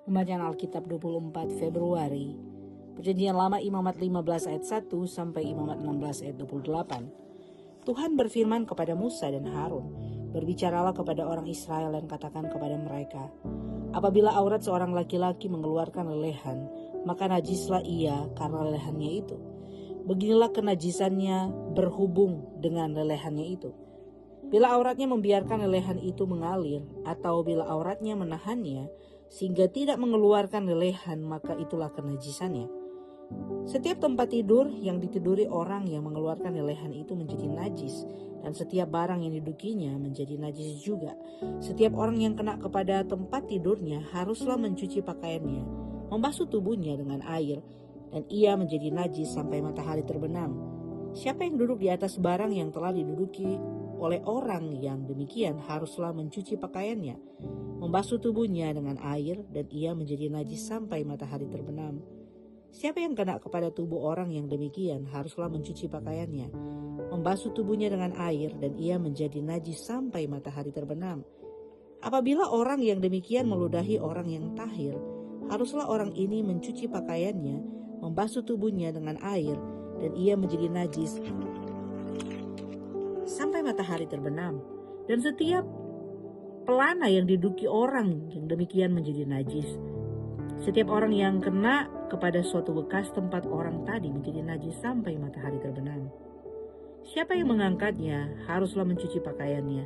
Pembacaan Alkitab 24 Februari. Perjanjian Lama Imamat 15 ayat 1 sampai Imamat 16 ayat 28. Tuhan berfirman kepada Musa dan Harun, "Berbicaralah kepada orang Israel dan katakan kepada mereka, apabila aurat seorang laki-laki mengeluarkan lelehan, maka najislah ia karena lelehannya itu. Beginilah kenajisannya berhubung dengan lelehannya itu. Bila auratnya membiarkan lelehan itu mengalir, atau bila auratnya menahannya sehingga tidak mengeluarkan lelehan, maka itulah kenajisannya. Setiap tempat tidur yang ditiduri orang yang mengeluarkan lelehan itu menjadi najis, dan setiap barang yang didudukinya menjadi najis juga. Setiap orang yang kena kepada tempat tidurnya haruslah mencuci pakaiannya, membasuh tubuhnya dengan air, dan ia menjadi najis sampai matahari terbenam. Siapa yang duduk di atas barang yang telah diduduki oleh orang yang demikian haruslah mencuci pakaiannya, membasuh tubuhnya dengan air, dan ia menjadi najis sampai matahari terbenam. Siapa yang kena kepada tubuh orang yang demikian haruslah mencuci pakaiannya, membasuh tubuhnya dengan air, dan ia menjadi najis sampai matahari terbenam. Apabila orang yang demikian meludahi orang yang tahir, haruslah orang ini mencuci pakaiannya, membasuh tubuhnya dengan air, dan ia menjadi najis sampai matahari terbenam. Dan setiap pelana yang diduduki orang yang demikian menjadi najis. Setiap orang yang kena kepada suatu bekas tempat orang tadi menjadi najis sampai matahari terbenam. Siapa yang mengangkatnya haruslah mencuci pakaiannya,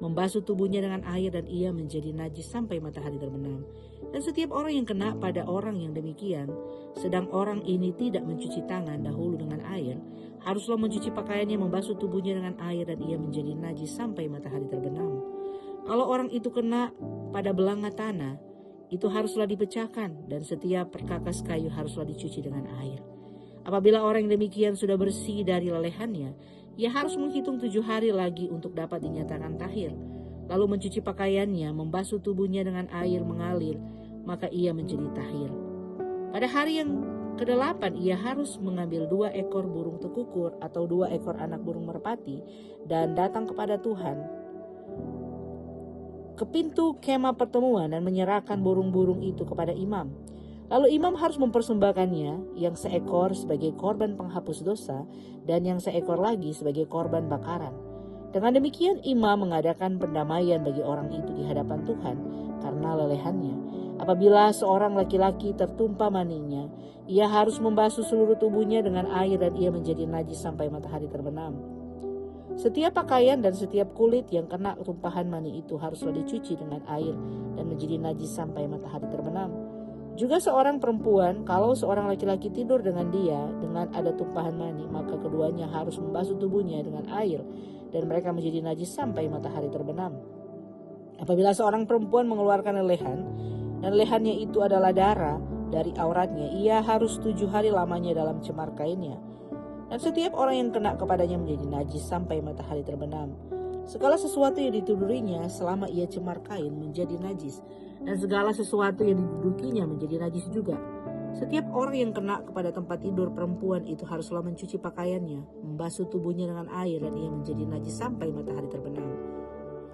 membasuh tubuhnya dengan air, dan ia menjadi najis sampai matahari terbenam. Dan setiap orang yang kena pada orang yang demikian, sedang orang ini tidak mencuci tangan dahulu dengan air, haruslah mencuci pakaiannya, membasuh tubuhnya dengan air, dan ia menjadi najis sampai matahari terbenam. Kalau orang itu kena pada belanga tanah, itu haruslah dipecahkan, dan setiap perkakas kayu haruslah dicuci dengan air. Apabila orang yang demikian sudah bersih dari lelehannya, ia harus menghitung 7 hari lagi untuk dapat dinyatakan tahir, lalu mencuci pakaiannya, membasuh tubuhnya dengan air mengalir, maka ia menjadi tahir. Pada hari yang ke-8 ia harus mengambil 2 ekor burung tekukur atau 2 ekor anak burung merpati, dan datang kepada Tuhan ke pintu kemah pertemuan dan menyerahkan burung-burung itu kepada imam. Lalu imam harus mempersembahkannya, yang seekor sebagai korban penghapus dosa dan yang seekor lagi sebagai korban bakaran. Dengan demikian imam mengadakan pendamaian bagi orang itu di hadapan Tuhan karena lelehannya. Apabila seorang laki-laki tertumpah maninya, ia harus membasuh seluruh tubuhnya dengan air, dan ia menjadi najis sampai matahari terbenam. Setiap pakaian dan setiap kulit yang kena tumpahan mani itu haruslah dicuci dengan air dan menjadi najis sampai matahari terbenam. Juga seorang perempuan, kalau seorang laki-laki tidur dengan dia dengan ada tumpahan mani, maka keduanya harus membasuh tubuhnya dengan air, dan mereka menjadi najis sampai matahari terbenam. Apabila seorang perempuan mengeluarkan lelehan, dan lehannya itu adalah darah dari auratnya, ia harus 7 hari lamanya dalam cemar kainnya. Dan setiap orang yang kena kepadanya menjadi najis sampai matahari terbenam. Segala sesuatu yang ditidurinya selama ia cemar kain menjadi najis, dan segala sesuatu yang didudukinya menjadi najis juga. Setiap orang yang kena kepada tempat tidur perempuan itu haruslah mencuci pakaiannya, membasuh tubuhnya dengan air, dan ia menjadi najis sampai matahari terbenam.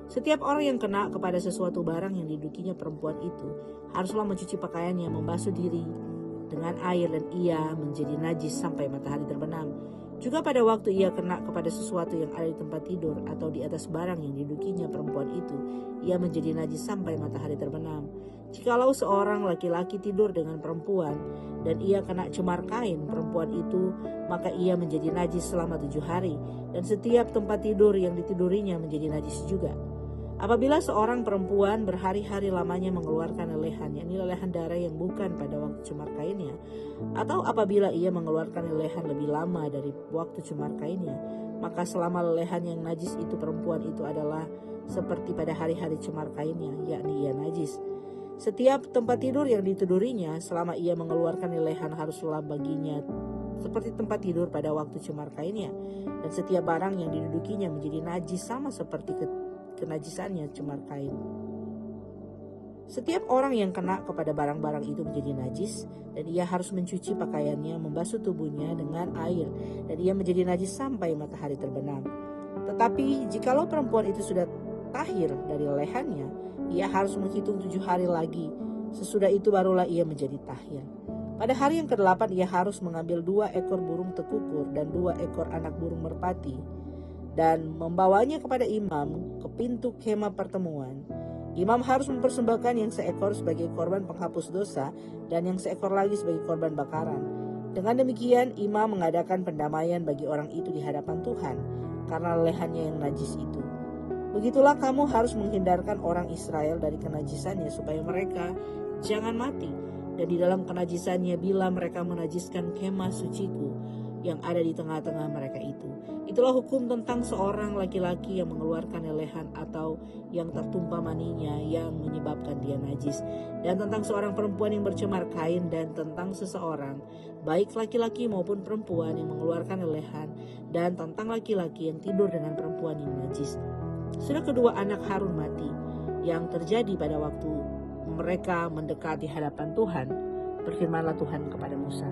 Setiap orang yang kena kepada sesuatu barang yang didudukinya perempuan itu haruslah mencuci pakaiannya, membasuh diri dengan air, dan ia menjadi najis sampai matahari terbenam. Juga pada waktu ia kena kepada sesuatu yang ada di tempat tidur atau di atas barang yang didudukinya perempuan itu, ia menjadi najis sampai matahari terbenam. Jikalau seorang laki-laki tidur dengan perempuan dan ia kena cemar kain perempuan itu, maka ia menjadi najis selama 7 hari, dan setiap tempat tidur yang ditidurinya menjadi najis juga. Apabila seorang perempuan berhari-hari lamanya mengeluarkan lelehan, yakni lelehan darah yang bukan pada waktu cemar kainnya, atau apabila ia mengeluarkan lelehan lebih lama dari waktu cemar kainnya, maka selama lelehan yang najis itu perempuan itu adalah seperti pada hari-hari cemar kainnya, yakni ia najis. Setiap tempat tidur yang ditidurinya selama ia mengeluarkan lelehan haruslah baginya seperti tempat tidur pada waktu cemar kainnya, dan setiap barang yang didudukinya menjadi najis sama seperti kenajisannya cemar kain. Setiap orang yang kena kepada barang-barang itu menjadi najis, dan ia harus mencuci pakaiannya, membasuh tubuhnya dengan air, dan ia menjadi najis sampai matahari terbenam. Tetapi jikalau perempuan itu sudah tahir dari lelehannya, ia harus menghitung 7 hari lagi Sesudah itu barulah ia menjadi tahir. Pada hari yang ke-8 ia harus mengambil 2 ekor burung tekukur dan 2 ekor anak burung merpati dan membawanya kepada imam ke pintu kemah pertemuan. Imam harus mempersembahkan yang seekor sebagai korban penghapus dosa dan yang seekor lagi sebagai korban bakaran. Dengan demikian imam mengadakan pendamaian bagi orang itu di hadapan Tuhan karena lehannya yang najis itu. Begitulah kamu harus menghindarkan orang Israel dari kenajisannya supaya mereka jangan mati. Dan di dalam kenajisannya bila mereka menajiskan kemah suciku yang ada di tengah-tengah mereka itu. Itulah hukum tentang seorang laki-laki yang mengeluarkan lelehan atau yang tertumpah maninya yang menyebabkan dia najis. Dan tentang seorang perempuan yang bercemar kain dan tentang seseorang, baik laki-laki maupun perempuan yang mengeluarkan lelehan dan tentang laki-laki yang tidur dengan perempuan yang najis. Sudah kedua anak Harun mati yang terjadi pada waktu mereka mendekati hadapan Tuhan. Berfirmanlah Tuhan kepada Musa.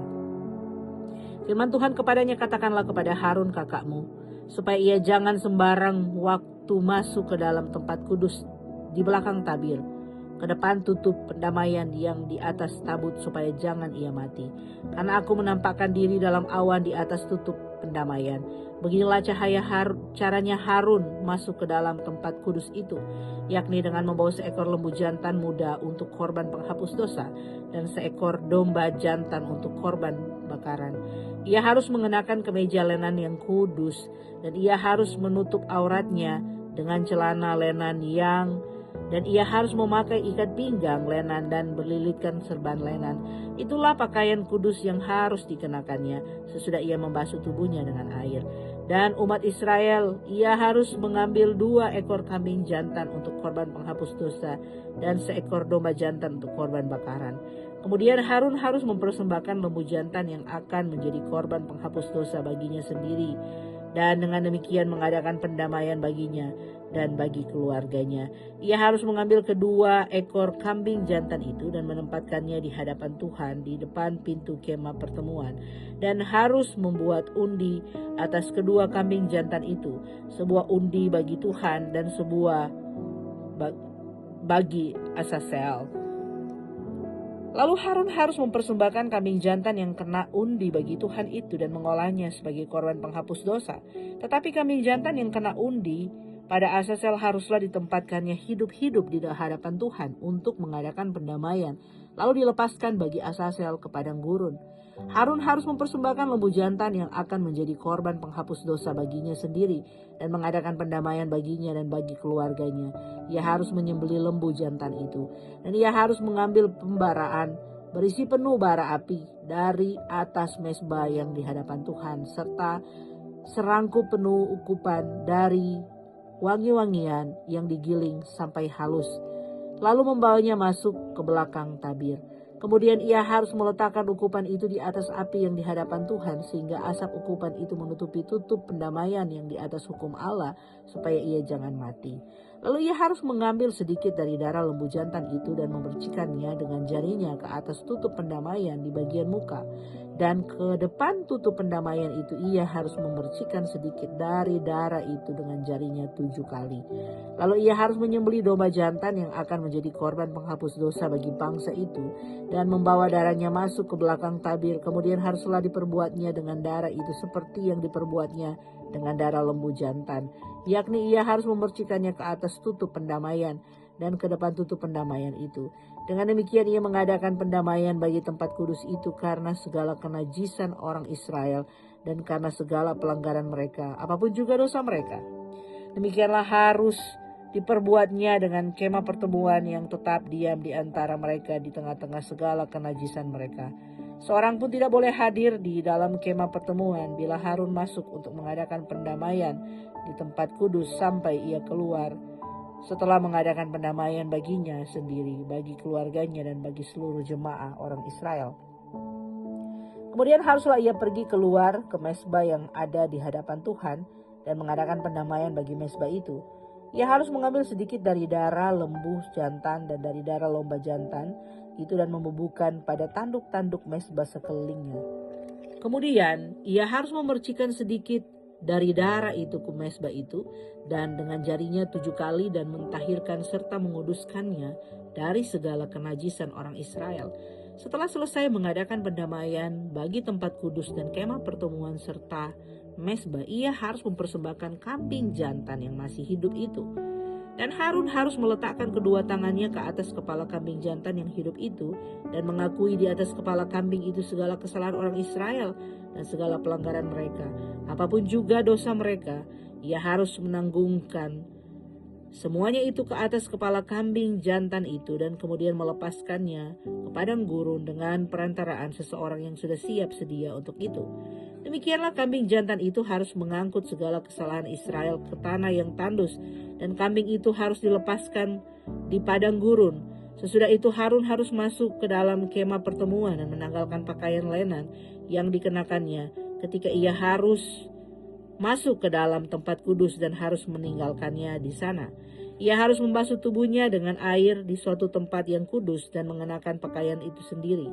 Firman Tuhan kepadanya, katakanlah kepada Harun kakakmu, supaya ia jangan sembarang waktu masuk ke dalam tempat kudus di belakang tabir, ke depan tutup pendamaian yang di atas tabut, supaya jangan ia mati. Karena aku menampakkan diri dalam awan di atas tutup pendamaian. Beginilah caranya Harun masuk ke dalam tempat kudus itu, yakni dengan membawa seekor lembu jantan muda untuk korban penghapus dosa dan seekor domba jantan untuk korban bakaran. Ia harus mengenakan kemeja lenan yang kudus dan ia harus menutup auratnya dengan celana lenan dan ia harus memakai ikat pinggang lenan dan berlilitkan serban lenan. Itulah pakaian kudus yang harus dikenakannya sesudah ia membasuh tubuhnya dengan air. Dan umat Israel, ia harus mengambil 2 ekor kambing jantan untuk korban penghapus dosa dan seekor domba jantan untuk korban bakaran. Kemudian Harun harus mempersembahkan lembu jantan yang akan menjadi korban penghapus dosa baginya sendiri. Dan dengan demikian mengadakan pendamaian baginya dan bagi keluarganya. Ia harus mengambil kedua ekor kambing jantan itu dan menempatkannya di hadapan Tuhan di depan pintu kemah pertemuan. Dan harus membuat undi atas kedua kambing jantan itu, sebuah undi bagi Tuhan dan sebuah bagi Asasel. Lalu Harun harus mempersembahkan kambing jantan yang kena undi bagi Tuhan itu dan mengolahnya sebagai korban penghapus dosa. Tetapi kambing jantan yang kena undi pada Asasel haruslah ditempatkannya hidup-hidup di hadapan Tuhan untuk mengadakan pendamaian, lalu dilepaskan bagi Asasel ke padang gurun. Harun harus mempersembahkan lembu jantan yang akan menjadi korban penghapus dosa baginya sendiri dan mengadakan pendamaian baginya dan bagi keluarganya. Ia harus menyembelih lembu jantan itu dan ia harus mengambil pembaraan berisi penuh bara api dari atas mezbah yang di hadapan Tuhan serta serangkup penuh ukupan dari wangi-wangian yang digiling sampai halus, lalu membawanya masuk ke belakang tabir. Kemudian ia harus meletakkan ukupan itu di atas api yang di hadapan Tuhan sehingga asap ukupan itu menutupi tutup pendamaian yang di atas hukum Allah supaya ia jangan mati. Lalu ia harus mengambil sedikit dari darah lembu jantan itu dan memercikannya dengan jarinya ke atas tutup pendamaian di bagian muka. Dan ke depan tutup pendamaian itu ia harus memercikan sedikit dari darah itu dengan jarinya 7 kali. Lalu ia harus menyembelih domba jantan yang akan menjadi korban penghapus dosa bagi bangsa itu dan membawa darahnya masuk ke belakang tabir. Kemudian haruslah diperbuatnya dengan darah itu seperti yang diperbuatnya dengan darah lembu jantan, yakni ia harus memercikannya ke atas tutup pendamaian dan ke depan tutup pendamaian itu. Dengan demikian ia mengadakan pendamaian bagi tempat kudus itu karena segala kenajisan orang Israel dan karena segala pelanggaran mereka, apapun juga dosa mereka. Demikianlah harus diperbuatnya dengan kemah pertemuan yang tetap diam di antara mereka di tengah-tengah segala kenajisan mereka. Seorang pun tidak boleh hadir di dalam kemah pertemuan bila Harun masuk untuk mengadakan pendamaian di tempat kudus sampai ia keluar setelah mengadakan pendamaian baginya sendiri, bagi keluarganya dan bagi seluruh jemaah orang Israel. Kemudian haruslah ia pergi keluar ke mezbah yang ada di hadapan Tuhan dan mengadakan pendamaian bagi mezbah itu. Ia harus mengambil sedikit dari darah lembu jantan dan dari darah domba jantan itu dan membubuhkan pada tanduk-tanduk mezbah sekelilingnya. Kemudian ia harus memercikan sedikit dari darah itu ke mezbah itu dan dengan jarinya 7 kali dan mentahirkan serta menguduskannya dari segala kenajisan orang Israel. Setelah selesai mengadakan pendamaian bagi tempat kudus dan kemah pertemuan serta mesbah, ia harus mempersembahkan kambing jantan yang masih hidup itu. Dan Harun harus meletakkan kedua tangannya ke atas kepala kambing jantan yang hidup itu dan mengakui di atas kepala kambing itu segala kesalahan orang Israel dan segala pelanggaran mereka. Apapun juga dosa mereka, ia harus menanggungkan semuanya itu ke atas kepala kambing jantan itu dan kemudian melepaskannya ke padang gurun dengan perantaraan seseorang yang sudah siap sedia untuk itu. Demikianlah kambing jantan itu harus mengangkut segala kesalahan Israel ke tanah yang tandus, dan kambing itu harus dilepaskan di padang gurun. Sesudah itu Harun harus masuk ke dalam kemah pertemuan dan menanggalkan pakaian lenan yang dikenakannya ketika ia harus masuk ke dalam tempat kudus dan harus meninggalkannya di sana. Ia harus membasuh tubuhnya dengan air di suatu tempat yang kudus dan mengenakan pakaian itu sendiri.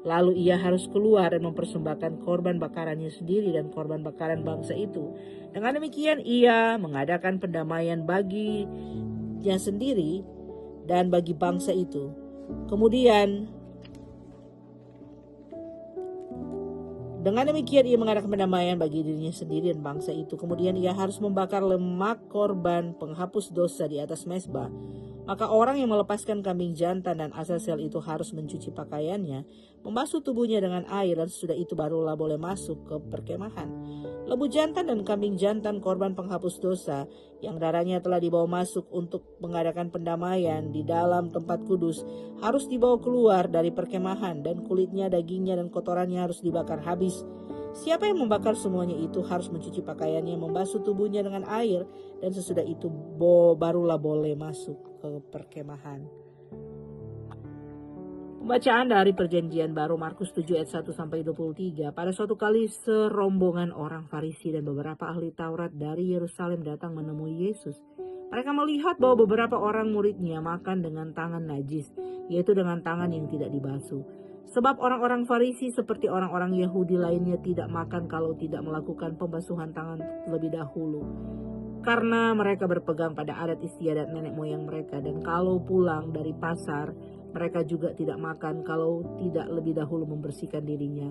Lalu ia harus keluar dan mempersembahkan korban bakarannya sendiri dan korban bakaran bangsa itu. Dengan demikian ia mengadakan pendamaian baginya sendiri dan bagi bangsa itu. Kemudian dengan demikian ia mengadakan pendamaian bagi dirinya sendiri dan bangsa itu. Kemudian ia harus membakar lemak korban penghapus dosa di atas mezbah. Maka orang yang melepaskan kambing jantan dan Azazel itu harus mencuci pakaiannya, membasuh tubuhnya dengan air, dan sesudah itu barulah boleh masuk ke perkemahan. Lembu jantan dan kambing jantan korban penghapus dosa yang darahnya telah dibawa masuk untuk mengadakan pendamaian di dalam tempat kudus harus dibawa keluar dari perkemahan, dan kulitnya, dagingnya, dan kotorannya harus dibakar habis. Siapa yang membakar semuanya itu harus mencuci pakaiannya, membasuh tubuhnya dengan air, dan sesudah itu barulah boleh masuk ke perkemahan. Pembacaan dari Perjanjian Baru Markus 7 ayat 1-23. Pada suatu kali serombongan orang Farisi dan beberapa ahli Taurat dari Yerusalem datang menemui Yesus. Mereka melihat bahwa beberapa orang muridnya makan dengan tangan najis, yaitu dengan tangan yang tidak dibasuh. Sebab orang-orang Farisi seperti orang-orang Yahudi lainnya tidak makan kalau tidak melakukan pembasuhan tangan lebih dahulu. Karena mereka berpegang pada adat istiadat nenek moyang mereka, dan kalau pulang dari pasar, mereka juga tidak makan kalau tidak lebih dahulu membersihkan dirinya.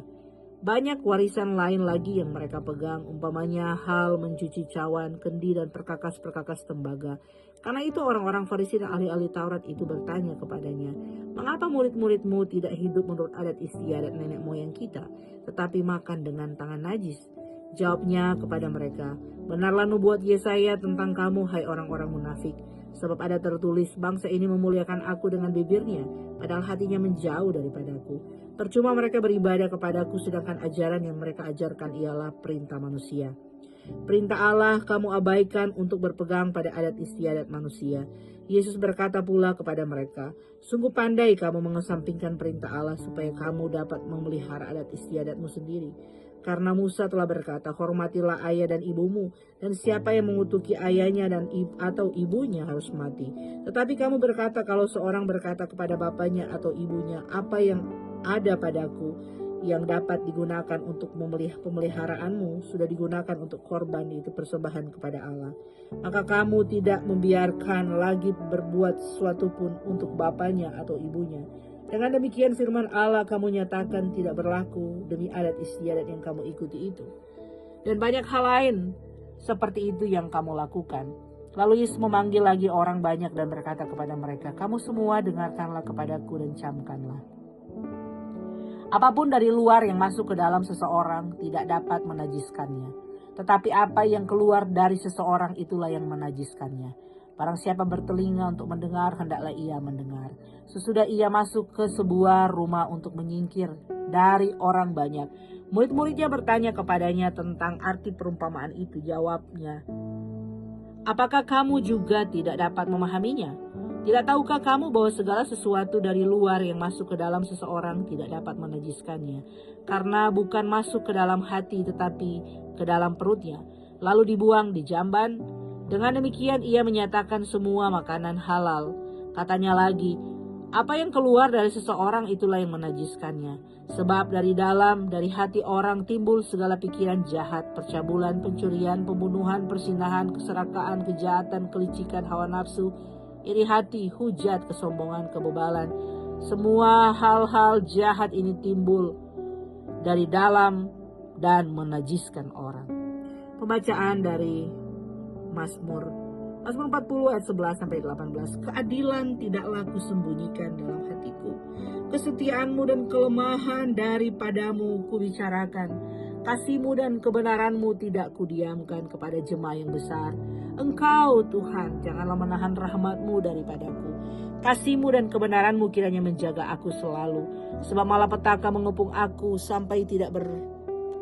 Banyak warisan lain lagi yang mereka pegang, umpamanya hal mencuci cawan, kendi, dan perkakas-perkakas tembaga. Karena itu orang-orang Farisi dan ahli-ahli Taurat itu bertanya kepadanya, "Mengapa murid-muridmu tidak hidup menurut adat istiadat nenek moyang kita, tetapi makan dengan tangan najis?" Jawabnya kepada mereka, "Benarlah nubuat Yesaya tentang kamu, hai orang-orang munafik. Sebab ada tertulis, bangsa ini memuliakan aku dengan bibirnya, padahal hatinya menjauh daripadaku. Percuma mereka beribadah kepadaku, sedangkan ajaran yang mereka ajarkan ialah perintah manusia. Perintah Allah kamu abaikan untuk berpegang pada adat istiadat manusia." Yesus berkata pula kepada mereka, "Sungguh pandai kamu mengesampingkan perintah Allah supaya kamu dapat memelihara adat istiadatmu sendiri. Karena Musa telah berkata, hormatilah ayah dan ibumu, dan siapa yang mengutuki ayahnya atau ibunya harus mati. Tetapi kamu berkata, kalau seorang berkata kepada bapaknya atau ibunya, apa yang ada padaku yang dapat digunakan untuk pemeliharaanmu sudah digunakan untuk korban, yaitu persembahan kepada Allah. Maka kamu tidak membiarkan lagi berbuat sesuatu pun untuk bapaknya atau ibunya. Dengan demikian firman Allah kamu nyatakan tidak berlaku demi adat istiadat yang kamu ikuti itu. Dan banyak hal lain seperti itu yang kamu lakukan." Lalu Yesus memanggil lagi orang banyak dan berkata kepada mereka, "Kamu semua dengarkanlah kepadaku dan camkanlah. Apapun dari luar yang masuk ke dalam seseorang tidak dapat menajiskannya. Tetapi apa yang keluar dari seseorang itulah yang menajiskannya. Barang siapa bertelinga untuk mendengar, hendaklah ia mendengar." Sesudah ia masuk ke sebuah rumah untuk menyingkir dari orang banyak. Murid-muridnya bertanya kepadanya tentang arti perumpamaan itu. Jawabnya, "Apakah kamu juga tidak dapat memahaminya? Tidak tahukah kamu bahwa segala sesuatu dari luar yang masuk ke dalam seseorang tidak dapat menajiskannya? Karena bukan masuk ke dalam hati tetapi ke dalam perutnya, lalu dibuang di jamban. Dengan demikian ia menyatakan semua makanan halal." Katanya lagi, "Apa yang keluar dari seseorang itulah yang menajiskannya. Sebab dari dalam, dari hati orang timbul segala pikiran jahat, percabulan, pencurian, pembunuhan, persinahan, keserakahan, kejahatan, kelicikan, hawa nafsu, iri hati, hujat, kesombongan, kebebalan. Semua hal-hal jahat ini timbul dari dalam dan menajiskan orang. Pembacaan dari Mazmur 40 ayat 11 sampai 18. Keadilan tidaklah kusembunyikan dalam hatiku, kesetiaanmu dan kelemahan daripadamu kubicarakan. Kasih-Mu dan kebenaran-Mu tidak kudiamkan kepada jemaah yang besar. Engkau Tuhan, janganlah menahan rahmat-Mu daripadaku. Kasih-Mu dan kebenaran-Mu kiranya menjaga aku selalu. Sebab malapetaka mengepung aku sampai tidak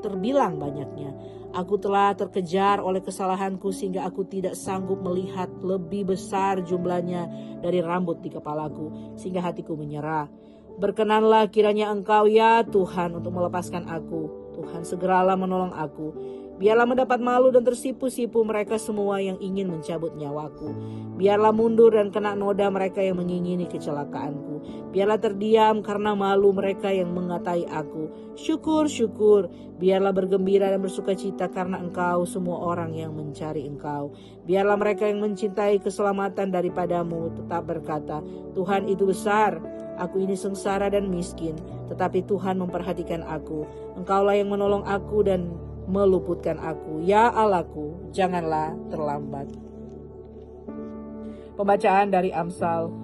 terbilang banyaknya. Aku telah terkejar oleh kesalahanku sehingga aku tidak sanggup melihat, lebih besar jumlahnya dari rambut di kepalaku, sehingga hatiku menyerah. Berkenanlah kiranya Engkau ya Tuhan untuk melepaskan aku. Tuhan segeralah menolong aku. Biarlah mendapat malu dan tersipu-sipu mereka semua yang ingin mencabut nyawaku. Biarlah mundur dan kena noda mereka yang mengingini kecelakaanku. Biarlah terdiam karena malu mereka yang mengatai aku. Syukur, syukur. Biarlah bergembira dan bersukacita karena Engkau, semua orang yang mencari Engkau. Biarlah mereka yang mencintai keselamatan daripadamu tetap berkata, Tuhan itu besar. Aku ini sengsara dan miskin, tetapi Tuhan memperhatikan aku. Engkaulah yang menolong aku dan meluputkan aku. Ya Allahku, janganlah terlambat. Pembacaan dari Amsal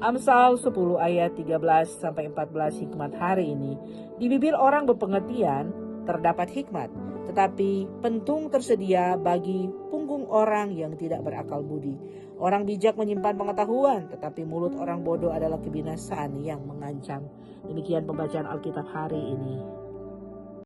10 ayat 13 sampai 14 hikmat hari ini. Di bibir orang berpengertian terdapat hikmat, tetapi pentung tersedia bagi punggung orang yang tidak berakal budi. Orang bijak menyimpan pengetahuan, tetapi mulut orang bodoh adalah kebinasaan yang mengancam. Demikian pembacaan Alkitab hari ini.